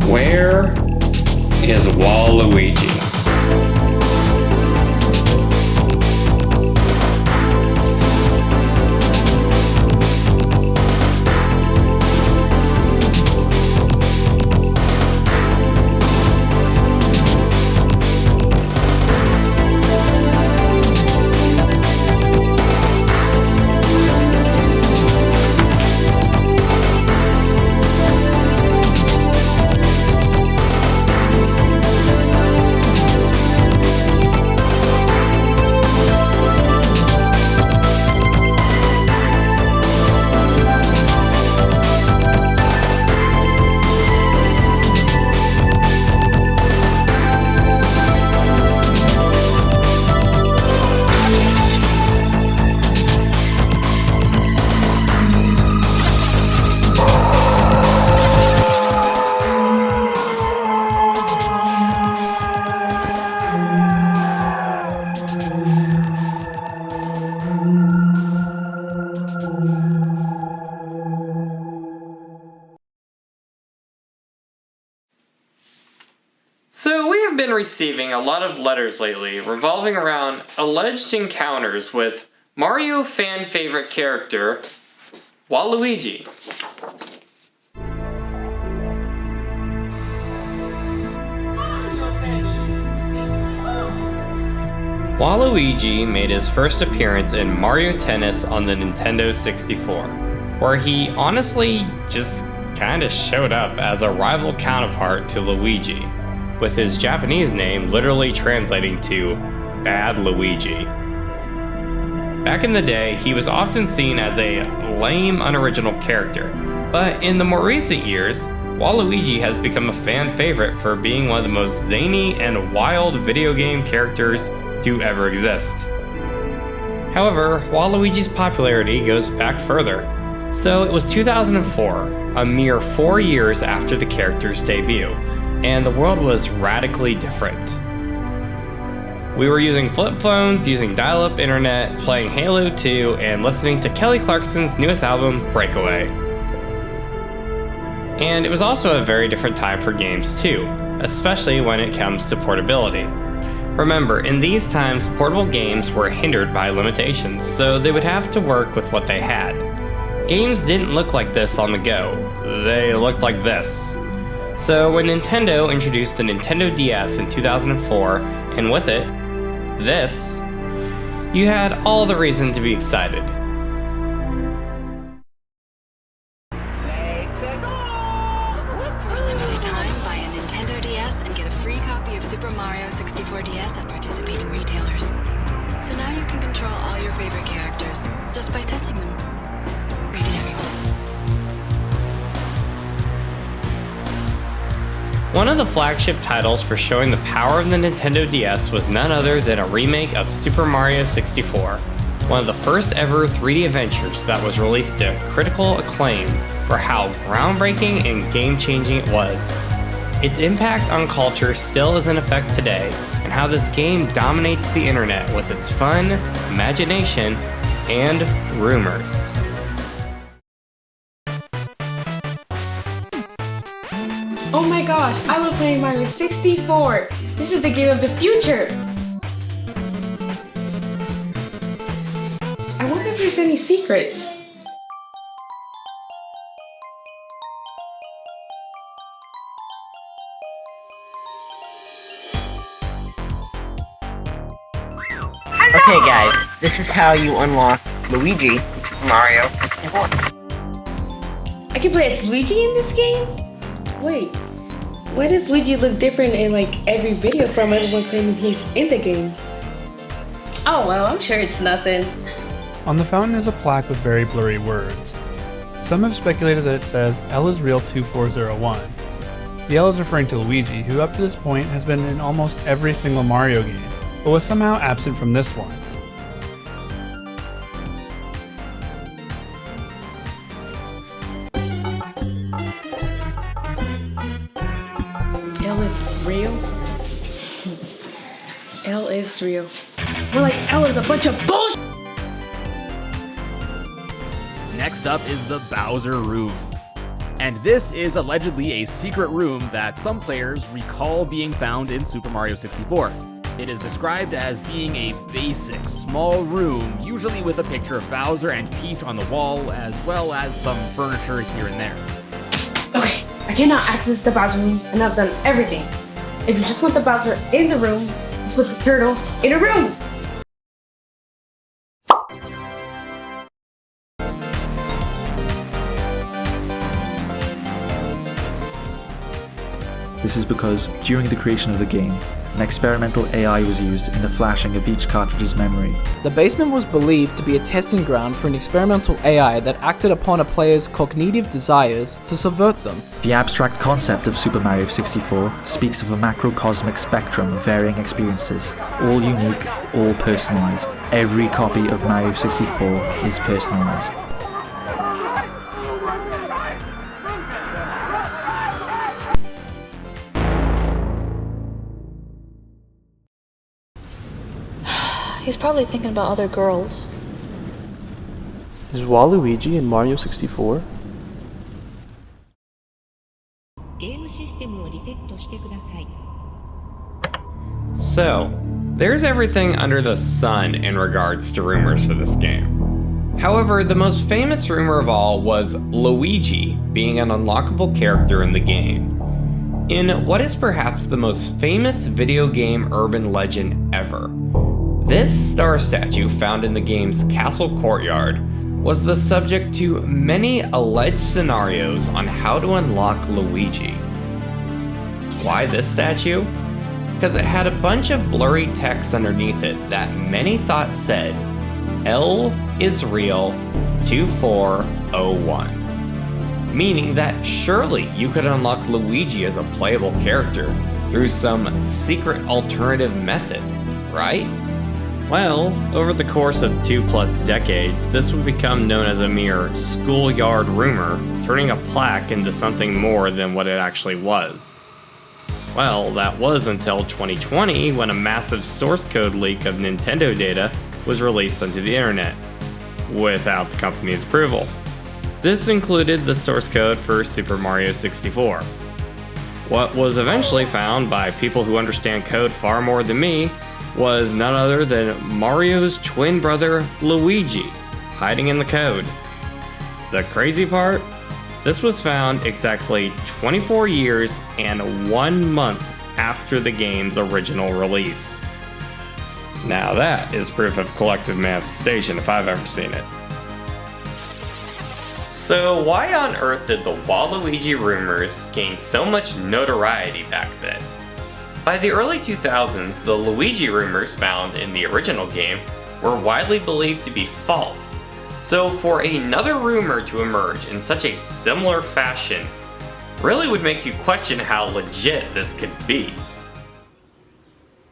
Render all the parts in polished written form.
Where is Waluigi? So we have been receiving a lot of letters lately revolving around alleged encounters with Mario fan favorite character, Waluigi. Waluigi made his first appearance in Mario Tennis on the Nintendo 64, where he honestly just kinda showed up as a rival counterpart to Luigi, with his Japanese name literally translating to Bad Luigi. Back in the day, he was often seen as a lame, unoriginal character, but in the more recent years, Waluigi has become a fan favorite for being one of the most zany and wild video game characters to ever exist. However, Waluigi's popularity goes back further. So it was 2004, a mere 4 years after the character's debut, and the world was radically different. We were using flip phones, using dial-up internet, playing Halo 2, and listening to Kelly Clarkson's newest album, Breakaway. And it was also a very different time for games too, especially when it comes to portability. Remember, in these times, portable games were hindered by limitations, so they would have to work with what they had. Games didn't look like this on the go, they looked like this. So when Nintendo introduced the Nintendo DS in 2004, and with it, this, you had all the reason to be excited. For a limited time, buy a Nintendo DS and get a free copy of Super Mario 64 DS at participating retailers. So now you can control all your favorite characters just by touching them. Rated everyone. One of the flagship titles for showing the power of the Nintendo DS was none other than a remake of Super Mario 64, one of the first ever 3D adventures that was released to critical acclaim for how groundbreaking and game-changing it was. Its impact on culture still is in effect today, and how this game dominates the internet with its fun, imagination, and rumors. Oh my gosh, I love playing Mario 64! This is the game of the future! I wonder if there's any secrets. Okay guys, this is how you unlock Luigi in Mario 64. I can play as Luigi in this game? Wait, why does Luigi look different in like every video from everyone claiming he's in the game? Oh well, I'm sure it's nothing. On the fountain is a plaque with very blurry words. Some have speculated that it says L is real 2401. The L is referring to Luigi, who up to this point has been in almost every single Mario game, but was somehow absent from this one. L is real? L is real. We're like, L is a bunch of bullshit! Next up is the Bowser Room. And this is allegedly a secret room that some players recall being found in Super Mario 64. It is described as being a basic, small room, usually with a picture of Bowser and Peach on the wall, as well as some furniture here and there. Okay, I cannot access the Bowser room, and I've done everything. If you just want the Bowser in the room, just put the turtle in a room! This is because, during the creation of the game, an experimental AI was used in the flashing of each cartridge's memory. The basement was believed to be a testing ground for an experimental AI that acted upon a player's cognitive desires to subvert them. The abstract concept of Super Mario 64 speaks of a macrocosmic spectrum of varying experiences, all unique, all personalized. Every copy of Mario 64 is personalized. He's probably thinking about other girls. Is Waluigi in Mario 64? So, there's everything under the sun in regards to rumors for this game. However, the most famous rumor of all was Luigi being an unlockable character in the game. In what is perhaps the most famous video game urban legend ever, this star statue found in the game's castle courtyard was the subject to many alleged scenarios on how to unlock Luigi. Why this statue? Because it had a bunch of blurry text underneath it that many thought said, L is real 2401. Meaning that surely you could unlock Luigi as a playable character through some secret alternative method, right? Well, over the course of 2+ decades, this would become known as a mere schoolyard rumor, turning a plaque into something more than what it actually was. Well, that was until 2020 when a massive source code leak of Nintendo data was released onto the internet, without the company's approval. This included the source code for Super Mario 64. What was eventually found by people who understand code far more than me was none other than Mario's twin brother, Luigi, hiding in the code. The crazy part? This was found exactly 24 years and 1 month after the game's original release. Now that is proof of collective manifestation if I've ever seen it. So why on earth did the Waluigi Rumors gain so much notoriety back then? By the early 2000s, the Luigi rumors found in the original game were widely believed to be false. So for another rumor to emerge in such a similar fashion really would make you question how legit this could be.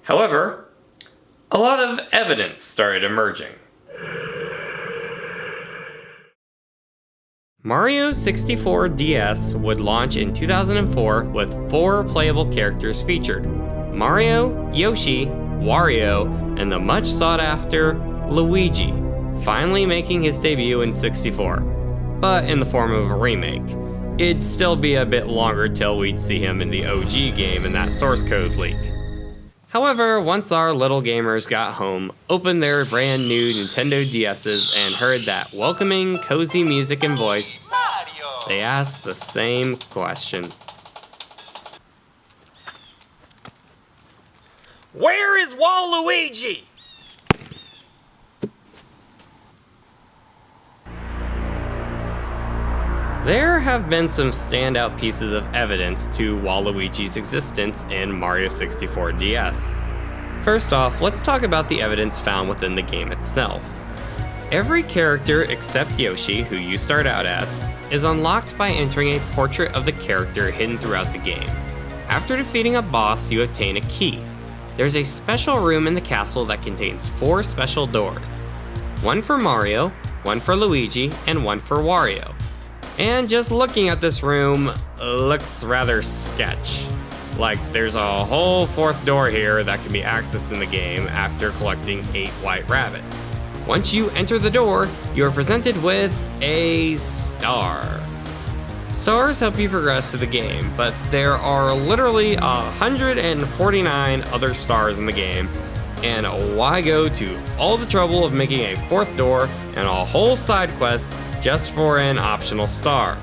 However, a lot of evidence started emerging. Mario 64 DS would launch in 2004 with 4 playable characters featured: Mario, Yoshi, Wario, and the much sought after Luigi, finally making his debut in 64, but in the form of a remake. It'd still be a bit longer till we'd see him in the OG game in that source code leak. However, once our little gamers got home, opened their brand new Nintendo DS's, and heard that welcoming, cozy music and voice, they asked the same question. Where is Waluigi? There have been some standout pieces of evidence to Waluigi's existence in Mario 64 DS. First off, let's talk about the evidence found within the game itself. Every character except Yoshi, who you start out as, is unlocked by entering a portrait of the character hidden throughout the game. After defeating a boss, you obtain a key. There's a special room in the castle that contains 4 special doors. One for Mario, one for Luigi, and one for Wario. And just looking at this room looks rather sketch. Like there's a whole 4th door here that can be accessed in the game after collecting 8 white rabbits. Once you enter the door, you are presented with a star. Stars help you progress through the game, but there are literally 149 other stars in the game, and why go to all the trouble of making a 4th door and a whole side quest just for an optional star?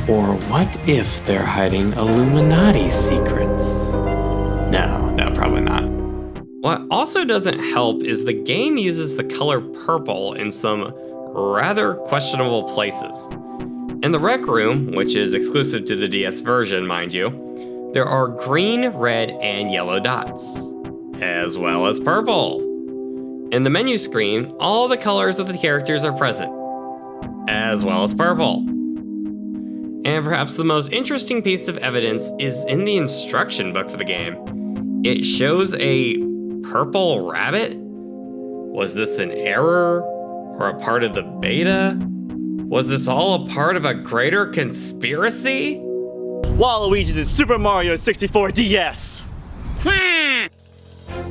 Or what if they're hiding Illuminati secrets? No, probably not. What also doesn't help is the game uses the color purple in some rather questionable places. In the Rec Room, which is exclusive to the DS version, mind you, there are green, red, and yellow dots, as well as purple. In the menu screen, all the colors of the characters are present, as well as purple. And perhaps the most interesting piece of evidence is in the instruction book for the game. It shows a purple rabbit? Was this an error? Or a part of the beta? Was this all a part of a greater conspiracy? Waluigi's in Super Mario 64 DS!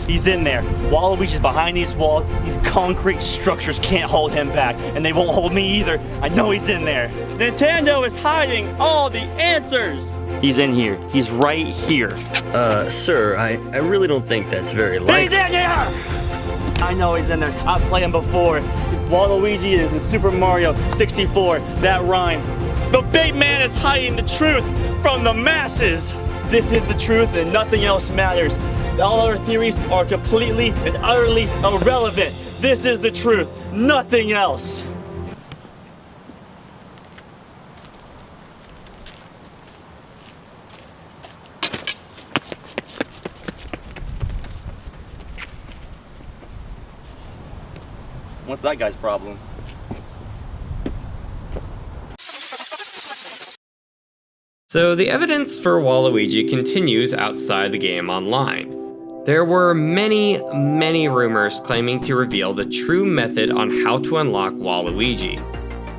He's in there. Waluigi's behind these walls. These concrete structures can't hold him back, and they won't hold me either. I know he's in there. Nintendo is hiding all the answers! He's in here. He's right here. Sir, I really don't think that's very likely. He's in here! I know he's in there. I've played him before. Waluigi is in Super Mario 64. That rhyme. The big man is hiding the truth from the masses. This is the truth and nothing else matters. All our theories are completely and utterly irrelevant. This is the truth, nothing else. What's that guy's problem? So the evidence for Waluigi continues outside the game online. There were many rumors claiming to reveal the true method on how to unlock Waluigi.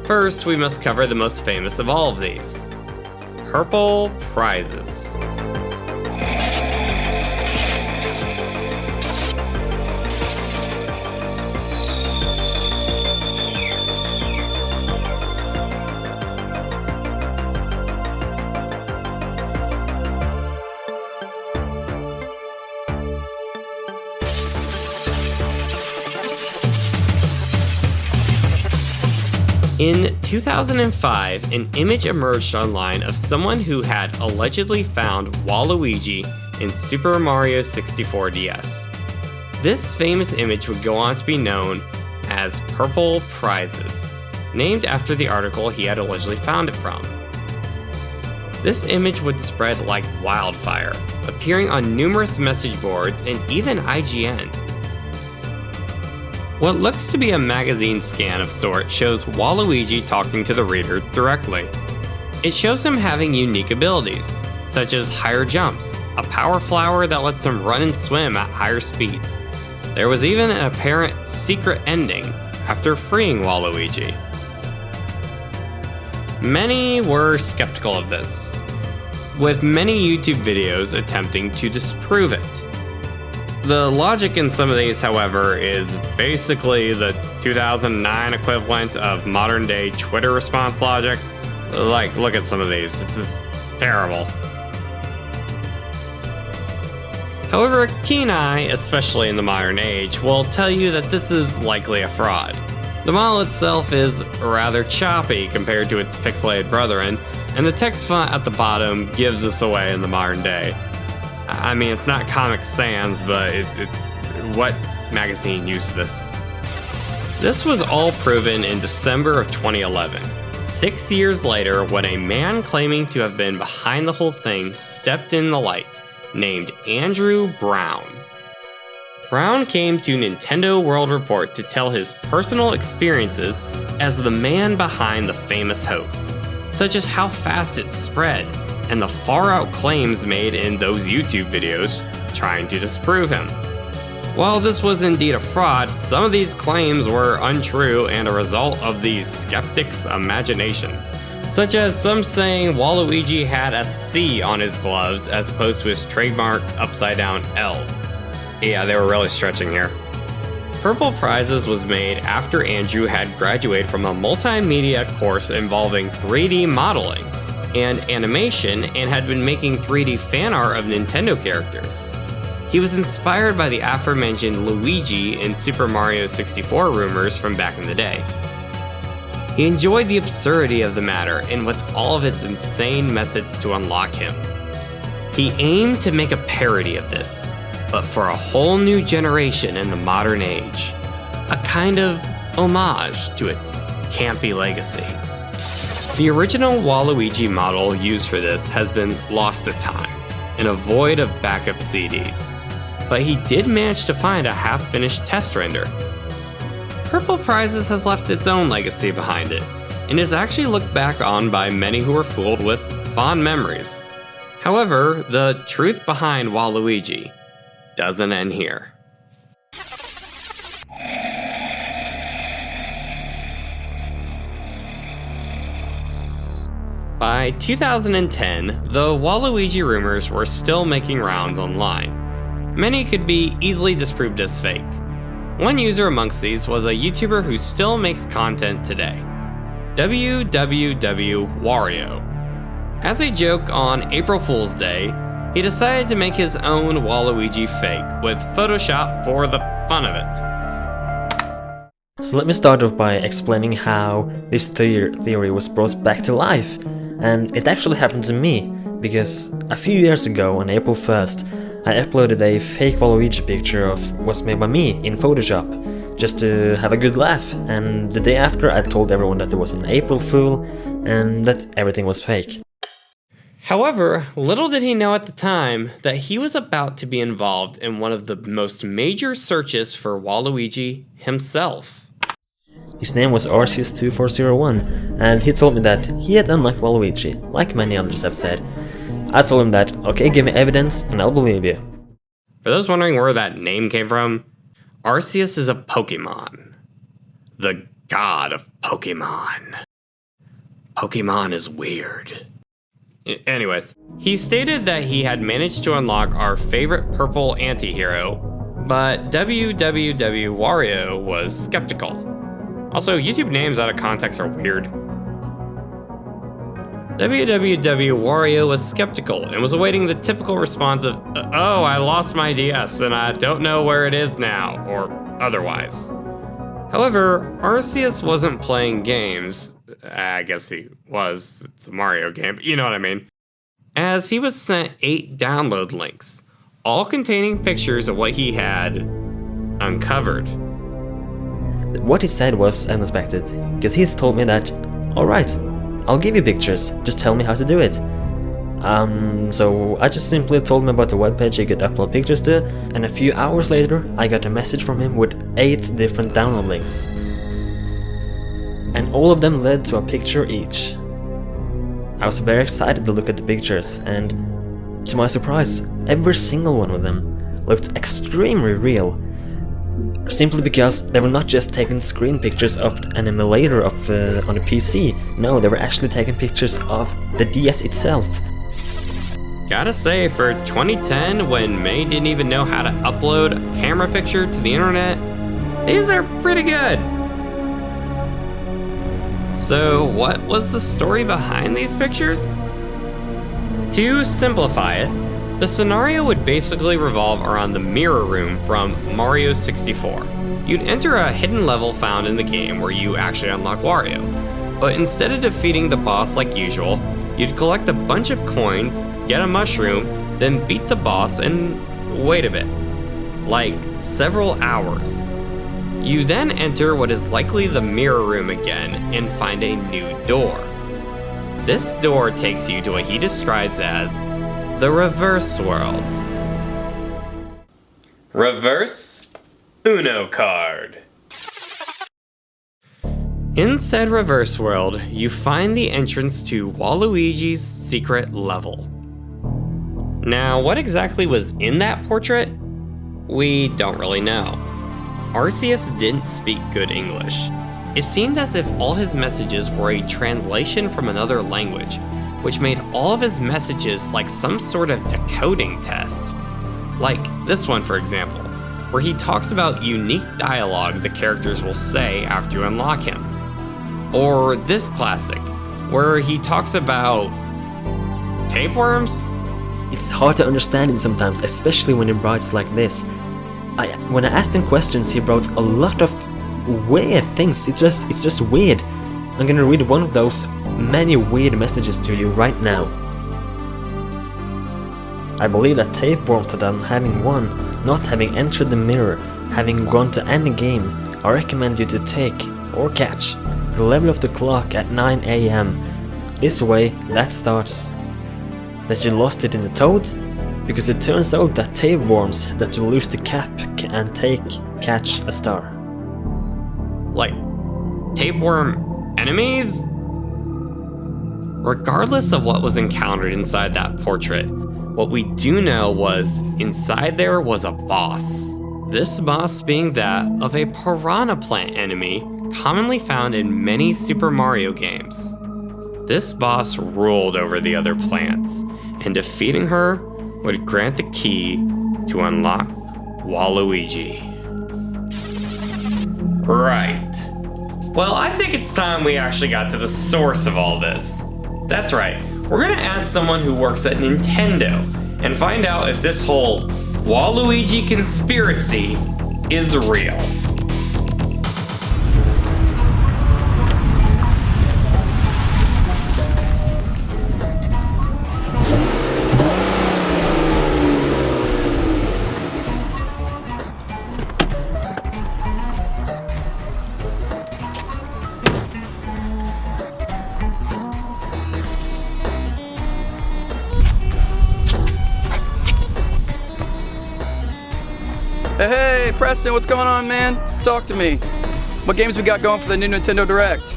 First, we must cover the most famous of all of these: purple prizes. In 2005, an image emerged online of someone who had allegedly found Waluigi in Super Mario 64 DS. This famous image would go on to be known as Purple Prizes, named after the article he had allegedly found it from. This image would spread like wildfire, appearing on numerous message boards and even IGN. What looks to be a magazine scan of sorts shows Waluigi talking to the reader directly. It shows him having unique abilities, such as higher jumps, a power flower that lets him run and swim at higher speeds. There was even an apparent secret ending after freeing Waluigi. Many were skeptical of this, with many YouTube videos attempting to disprove it. The logic in some of these, however, is basically the 2009 equivalent of modern day Twitter response logic. Like, look at some of these, it's just terrible. However, a keen eye, especially in the modern age, will tell you that this is likely a fraud. The model itself is rather choppy compared to its pixelated brethren, and the text font at the bottom gives this away in the modern day. I mean, it's not Comic Sans, but what magazine used this? This was all proven in December of 2011, 6 years later, when a man claiming to have been behind the whole thing stepped in the light, named Andrew Brown. Brown came to Nintendo World Report to tell his personal experiences as the man behind the famous hoax, such as how fast it spread and the far-out claims made in those YouTube videos trying to disprove him. While this was indeed a fraud, some of these claims were untrue and a result of these skeptics' imaginations, such as some saying Waluigi had a C on his gloves as opposed to his trademark upside-down L. Yeah, they were really stretching here. Purple Prizes was made after Andrew had graduated from a multimedia course involving 3D modeling and animation and had been making 3D fan art of Nintendo characters. He was inspired by the aforementioned Luigi in Super Mario 64 rumors from back in the day. He enjoyed the absurdity of the matter and with all of its insane methods to unlock him. He aimed to make a parody of this, but for a whole new generation in the modern age. A kind of homage to its campy legacy. The original Waluigi model used for this has been lost to time, in a void of backup CDs. But he did manage to find a half-finished test render. Purple Prizes has left its own legacy behind it, and is actually looked back on by many who are fooled with fond memories. However, the truth behind Waluigi doesn't end here. By 2010, the Waluigi rumors were still making rounds online. Many could be easily disproved as fake. One user amongst these was a YouTuber who still makes content today, WWW-Wario. As a joke on April Fool's Day, he decided to make his own Waluigi fake with Photoshop for the fun of it. So let me start off by explaining how this theory was brought back to life. And it actually happened to me, because a few years ago on April 1st, I uploaded a fake Waluigi picture of what's made by me in Photoshop, just to have a good laugh, and the day after I told everyone that there was an April Fool, and that everything was fake. However, little did he know at the time that he was about to be involved in one of the most major searches for Waluigi himself. His name was Arceus2401, and he told me that he had unlocked Waluigi, like many others have said. I told him that, okay, give me evidence and I'll believe you. For those wondering where that name came from, Arceus is a Pokemon. The god of Pokemon. Pokemon is weird. Anyways, he stated that he had managed to unlock our favorite purple anti-hero, but WWW-Wario was skeptical. Also, YouTube names out of context are weird. WWW-Wario was skeptical and was awaiting the typical response of, oh, I lost my DS and I don't know where it is now, or otherwise. However, Arceus wasn't playing games. I guess he was. It's a Mario game, but you know what I mean. As he was sent 8 download links, all containing pictures of what he had uncovered. What he said was unexpected, because he's told me that, alright, I'll give you pictures, just tell me how to do it. So I just simply told him about the webpage he could upload pictures to, and a few hours later I got a message from him with 8 different download links. And all of them led to a picture each. I was very excited to look at the pictures, and to my surprise, every single one of them looked extremely real. Simply because they were not just taking screen pictures of an emulator of on a PC, no, they were actually taking pictures of the DS itself. Gotta say, for 2010, when many didn't even know how to upload a camera picture to the internet, these are pretty good. So what was the story behind these pictures? To simplify it, the scenario would basically revolve around the mirror room from Mario 64. You'd enter a hidden level found in the game where you actually unlock Wario. But instead of defeating the boss like usual, you'd collect a bunch of coins, get a mushroom, then beat the boss and wait a bit. Like several hours. You then enter what is likely the mirror room again and find a new door. This door takes you to what he describes as the reverse world. Reverse Uno card. In said reverse world, you find the entrance to Waluigi's secret level. Now, what exactly was in that portrait? We don't really know. Arceus didn't speak good English. It seemed as if all his messages were a translation from another language, which made all of his messages like some sort of decoding test. Like this one, for example, where he talks about unique dialogue the characters will say after you unlock him. Or this classic, where he talks about tapeworms? It's hard to understand him sometimes, especially when he writes like this. When I asked him questions, he wrote a lot of weird things. It's just weird. I'm gonna read one of those many weird messages to you right now. I believe that tapeworms that I'm having won, not having entered the mirror, having gone to any game, I recommend you to take, or catch, the level of the clock at 9 AM. This way, that starts. That you lost it in the toad? Because it turns out that tapeworms that you lose the cap and catch a star. Like, tapeworm enemies? Regardless of what was encountered inside that portrait, what we do know was inside there was a boss. This boss being that of a piranha plant enemy commonly found in many Super Mario games. This boss ruled over the other plants, and defeating her would grant the key to unlock Waluigi. Right. Well, I think it's time we actually got to the source of all this. That's right, we're gonna ask someone who works at Nintendo and find out if this whole Waluigi conspiracy is real. Hey, Preston, what's going on, man? Talk to me. What games we got going for the new Nintendo Direct?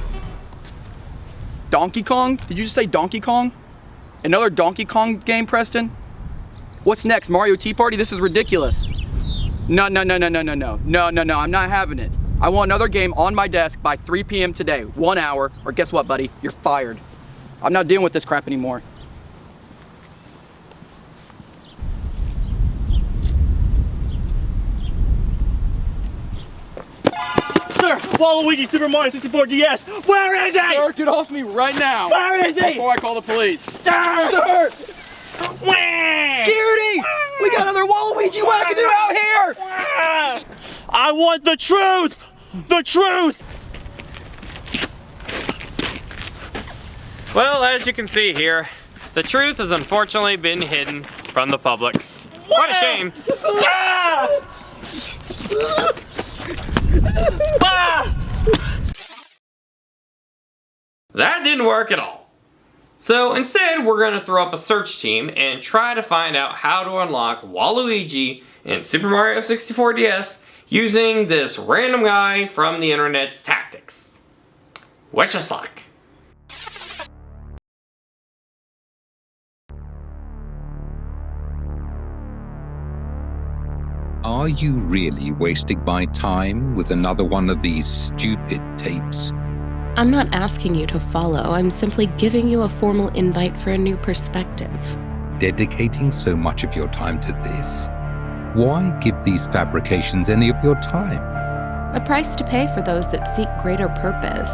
Donkey Kong? Did you just say Donkey Kong? Another Donkey Kong game, Preston? What's next, Mario Tea Party? This is ridiculous. No, I'm not having it. I want another game on my desk by 3 p.m. today, 1 hour, or guess what, buddy? You're fired. I'm not dealing with this crap anymore. Sir, Waluigi Super Mario 64 DS, where is he? Sir, get off me right now. Where is he? Before I call the police. Sir! Security! We got another Waluigi wackadoo out here! I want the truth! The truth! Well, as you can see here, the truth has unfortunately been hidden from the public. What a shame. That didn't work at all. So instead, we're going to throw up a search team and try to find out how to unlock Waluigi in Super Mario 64 DS using this random guy from the internet's tactics. Wish us luck. Are you really wasting my time with another one of these stupid tapes? I'm not asking you to follow, I'm simply giving you a formal invite for a new perspective. Dedicating so much of your time to this? Why give these fabrications any of your time? A price to pay for those that seek greater purpose.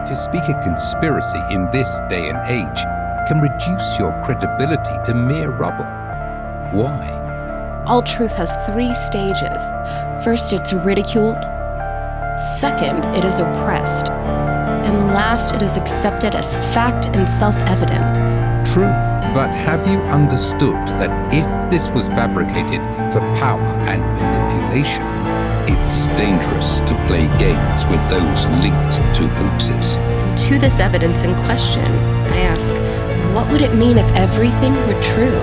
To speak a conspiracy in this day and age can reduce your credibility to mere rubble. Why? All truth has 3 stages. First, it's ridiculed. Second, it is oppressed. And last, it is accepted as fact and self-evident. True, but have you understood that if this was fabricated for power and manipulation, it's dangerous to play games with those linked to hoaxes? To this evidence in question, I ask, what would it mean if everything were true?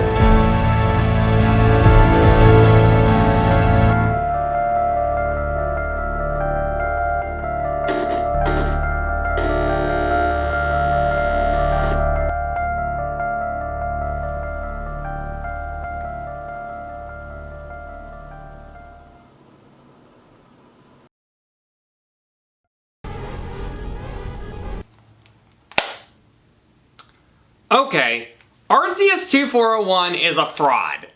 Okay, Arceus2401 is a fraud.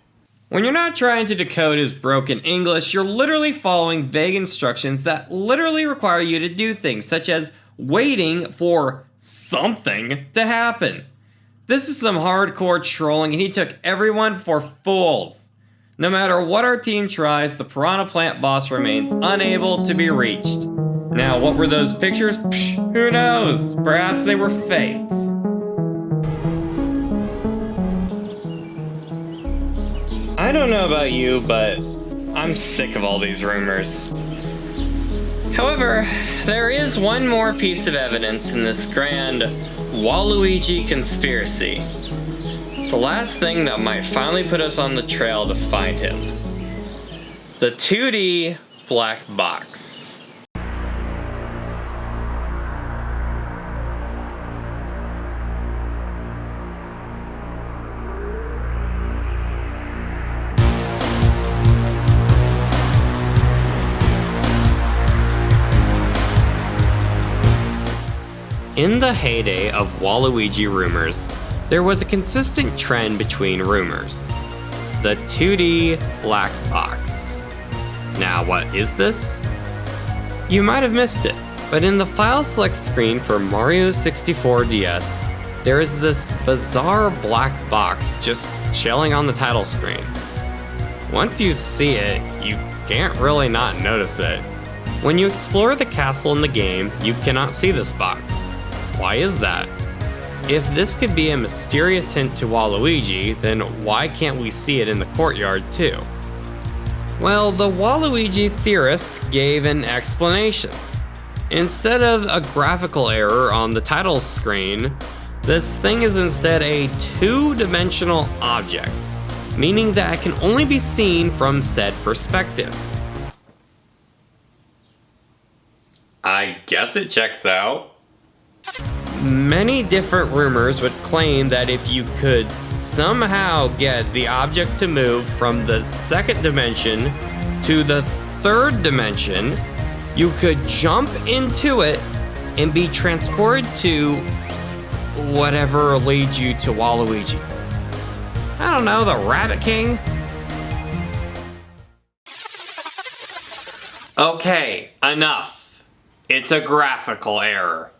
When you're not trying to decode his broken English, you're literally following vague instructions that literally require you to do things, such as waiting for something to happen. This is some hardcore trolling, and he took everyone for fools. No matter what our team tries, the Piranha Plant boss remains unable to be reached. Now, what were those pictures? Psh, who knows? Perhaps they were faked. I don't know about you, but I'm sick of all these rumors. However, there is one more piece of evidence in this grand Waluigi conspiracy. The last thing that might finally put us on the trail to find him. The 2D black box. In the heyday of Waluigi Rumors, there was a consistent trend between rumors. The 2D black box. Now, what is this? You might have missed it, but in the file select screen for Mario 64 DS, there is this bizarre black box just chilling on the title screen. Once you see it, you can't really not notice it. When you explore the castle in the game, you cannot see this box. Why is that? If this could be a mysterious hint to Waluigi, then why can't we see it in the courtyard too? Well, the Waluigi theorists gave an explanation. Instead of a graphical error on the title screen, this thing is instead a two-dimensional object, meaning that it can only be seen from said perspective. I guess it checks out. Many different rumors would claim that if you could somehow get the object to move from the second dimension to the third dimension, you could jump into it and be transported to whatever leads you to Waluigi. I don't know, the Rabbit King? Okay, enough. It's a graphical error.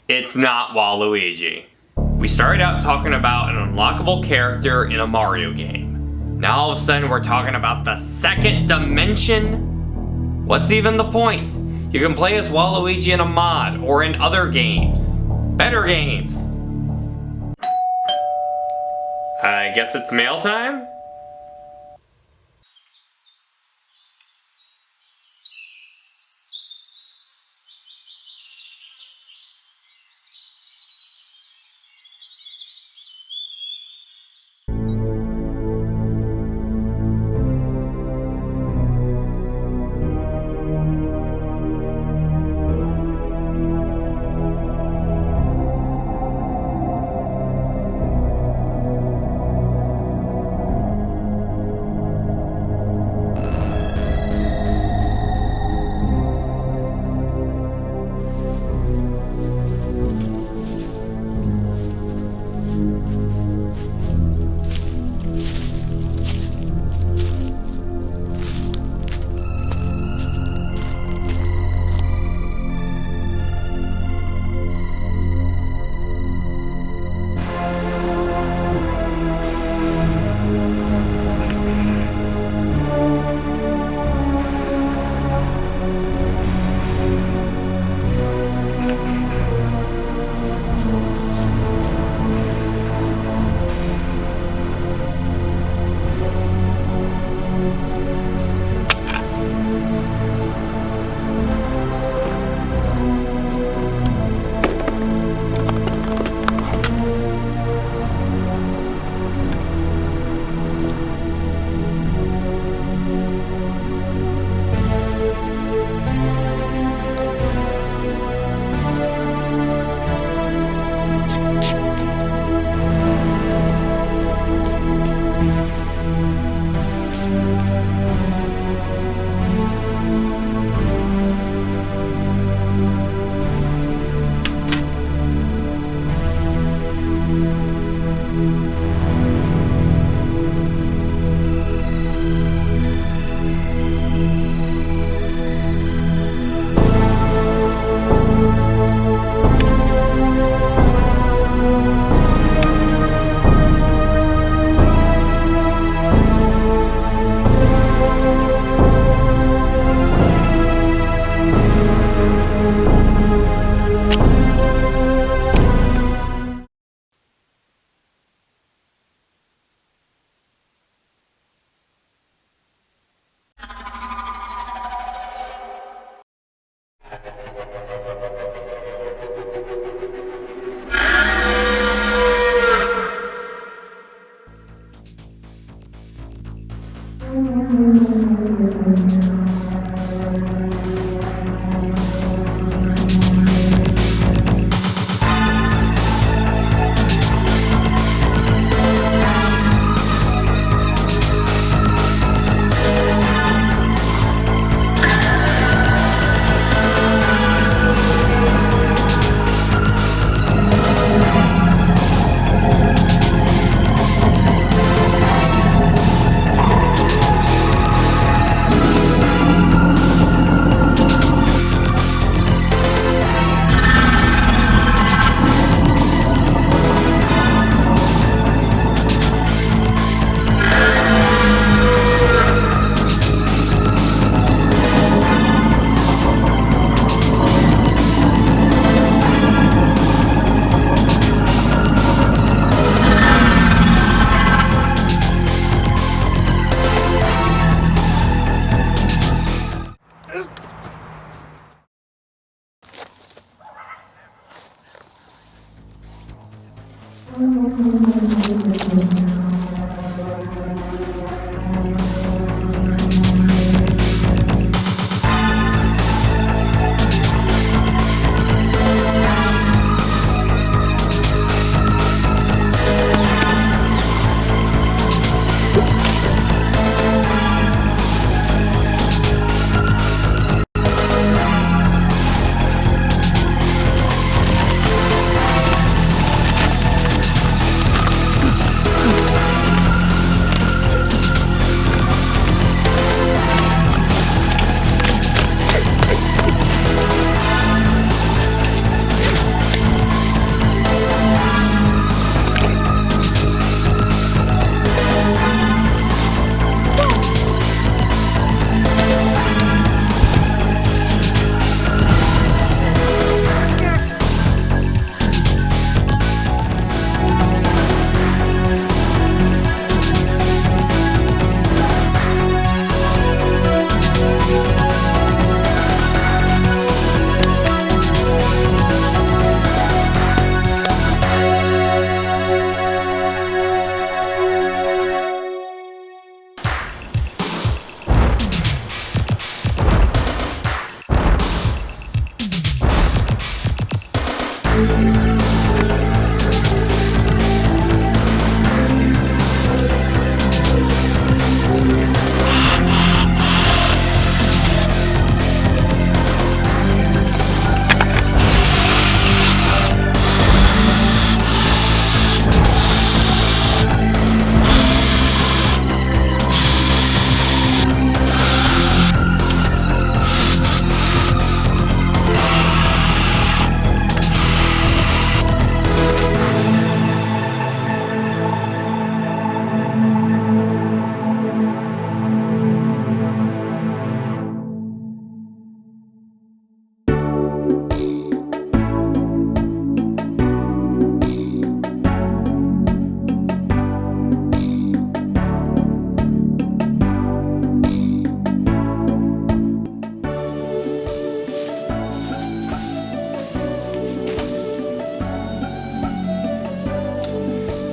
It's not Waluigi. We started out talking about an unlockable character in a Mario game. Now all of a sudden we're talking about the second dimension? What's even the point? You can play as Waluigi in a mod or in other games. Better games. I guess it's mail time?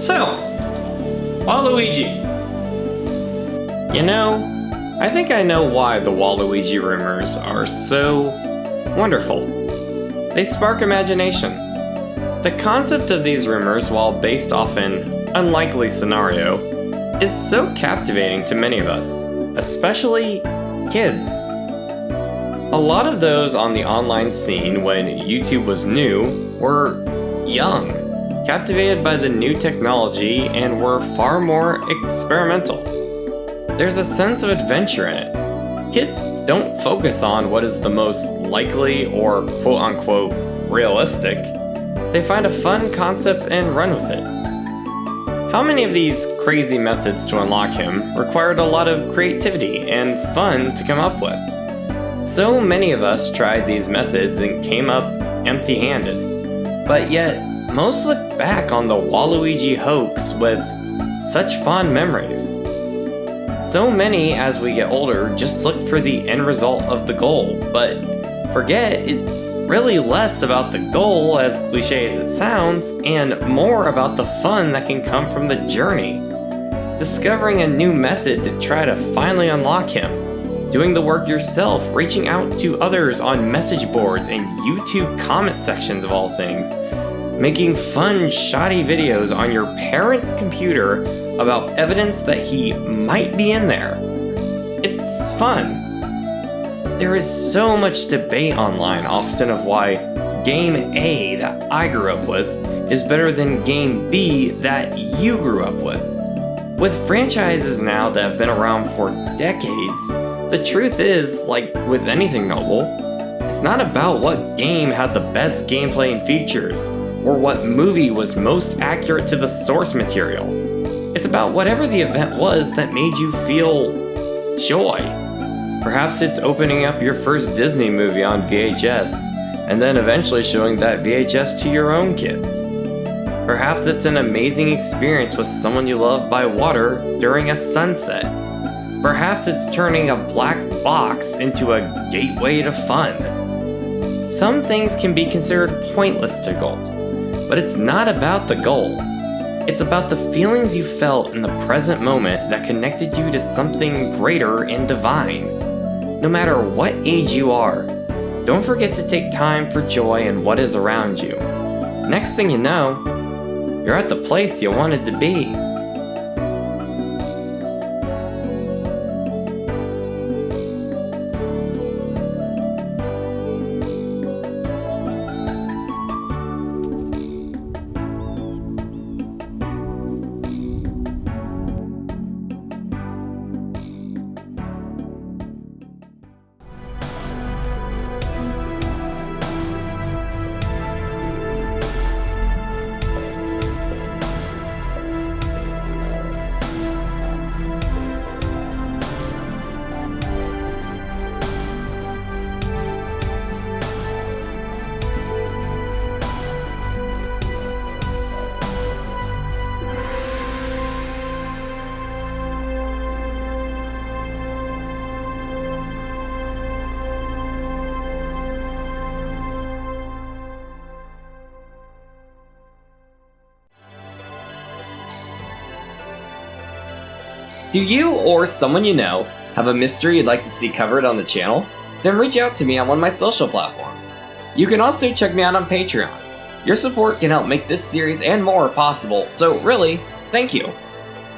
So, Waluigi. You know, I think I know why the Waluigi rumors are so wonderful. They spark imagination. The concept of these rumors, while based off an unlikely scenario, is so captivating to many of us, especially kids. A lot of those on the online scene when YouTube was new were young, captivated by the new technology, and were far more experimental. There's a sense of adventure in it. Kids don't focus on what is the most likely or quote-unquote realistic. They find a fun concept and run with it. How many of these crazy methods to unlock him required a lot of creativity and fun to come up with? So many of us tried these methods and came up empty-handed. But yet, most look back on the Waluigi hoax with such fond memories. So many, as we get older, just look for the end result of the goal, but forget it's really less about the goal, as cliche as it sounds, and more about the fun that can come from the journey. discovering a new method to try to finally unlock him, doing the work yourself, reaching out to others on message boards and YouTube comment sections of all things, making fun, shoddy videos on your parents' computer about evidence that he might be in there. It's fun. There is so much debate online often of why game A that I grew up with is better than game B that you grew up with. With franchises now that have been around for decades, the truth is, like with anything noble, it's not about what game had the best gameplay and features, or what movie was most accurate to the source material. It's about whatever the event was that made you feel joy. Perhaps it's opening up your first Disney movie on VHS, and then eventually showing that VHS to your own kids. Perhaps it's an amazing experience with someone you love by water during a sunset. Perhaps it's turning a black box into a gateway to fun. Some things can be considered pointless to goals, but it's not about the goal. It's about the feelings you felt in the present moment that connected you to something greater and divine. No matter what age you are, don't forget to take time for joy in what is around you. Next thing you know, you're at the place you wanted to be. Do you or someone you know have a mystery you'd like to see covered on the channel? Then reach out to me on one of my social platforms. You can also check me out on Patreon. Your support can help make this series and more possible, so really, thank you.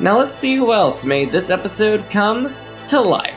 Now let's see who else made this episode come to life.